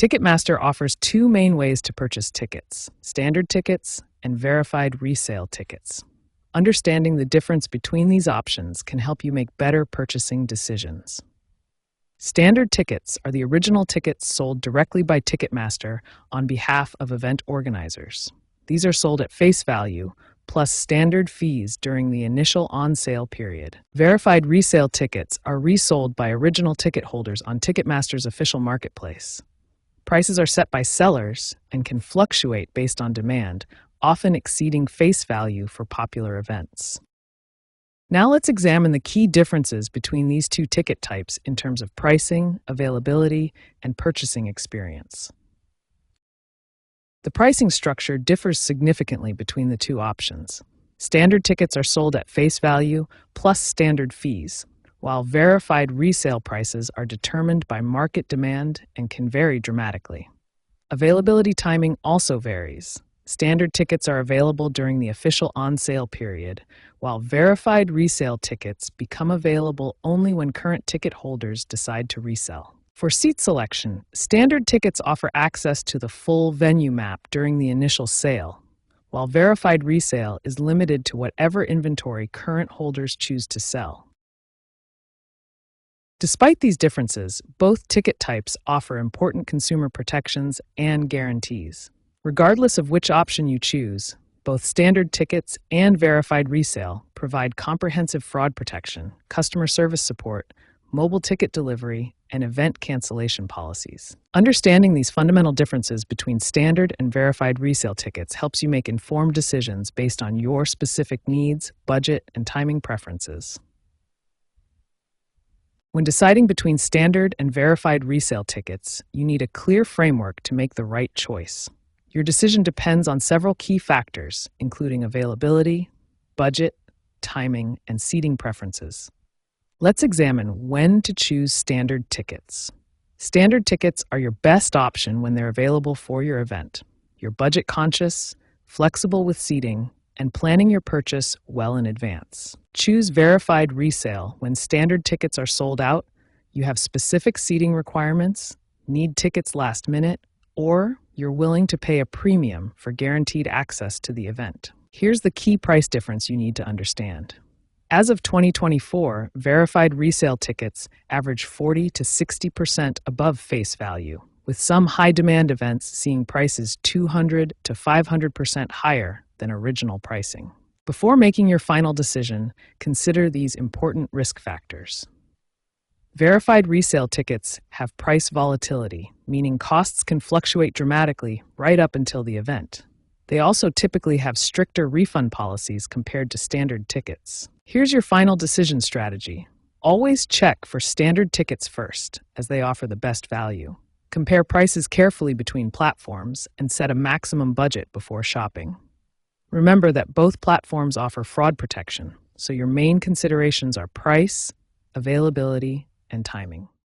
Ticketmaster offers two main ways to purchase tickets: standard tickets and verified resale tickets. Understanding the difference between these options can help you make better purchasing decisions. Standard tickets are the original tickets sold directly by Ticketmaster on behalf of event organizers. These are sold at face value, plus standard fees during the initial on-sale period. Verified resale tickets are resold by original ticket holders on Ticketmaster's official marketplace. Prices are set by sellers and can fluctuate based on demand, often exceeding face value for popular events. Now let's examine the key differences between these two ticket types in terms of pricing, availability, and purchasing experience. The pricing structure differs significantly between the two options. Standard tickets are sold at face value plus standard fees, while verified resale prices are determined by market demand and can vary dramatically. Availability timing also varies. Standard tickets are available during the official on-sale period, while verified resale tickets become available only when current ticket holders decide to resell. For seat selection, standard tickets offer access to the full venue map during the initial sale, while verified resale is limited to whatever inventory current holders choose to sell. Despite these differences, both ticket types offer important consumer protections and guarantees. Regardless of which option you choose, both standard tickets and verified resale provide comprehensive fraud protection, customer service support, mobile ticket delivery, and event cancellation policies. Understanding these fundamental differences between standard and verified resale tickets helps you make informed decisions based on your specific needs, budget, and timing preferences. When deciding between standard and verified resale tickets, you need a clear framework to make the right choice. Your decision depends on several key factors, including availability, budget, timing, and seating preferences. Let's examine when to choose standard tickets. Standard tickets are your best option when they're available for your event. You're budget-conscious, flexible with seating, and planning your purchase well in advance. Choose verified resale when standard tickets are sold out, you have specific seating requirements, need tickets last minute, or you're willing to pay a premium for guaranteed access to the event. Here's the key price difference you need to understand. As of 2024, verified resale tickets average 40 to 60% above face value, with some high-demand events seeing prices 200 to 500% higher than original pricing. Before making your final decision, consider these important risk factors. Verified resale tickets have price volatility, meaning costs can fluctuate dramatically right up until the event. They also typically have stricter refund policies compared to standard tickets. Here's your final decision strategy. Always check for standard tickets first, as they offer the best value. Compare prices carefully between platforms and set a maximum budget before shopping. Remember that both platforms offer fraud protection, so your main considerations are price, availability, and timing.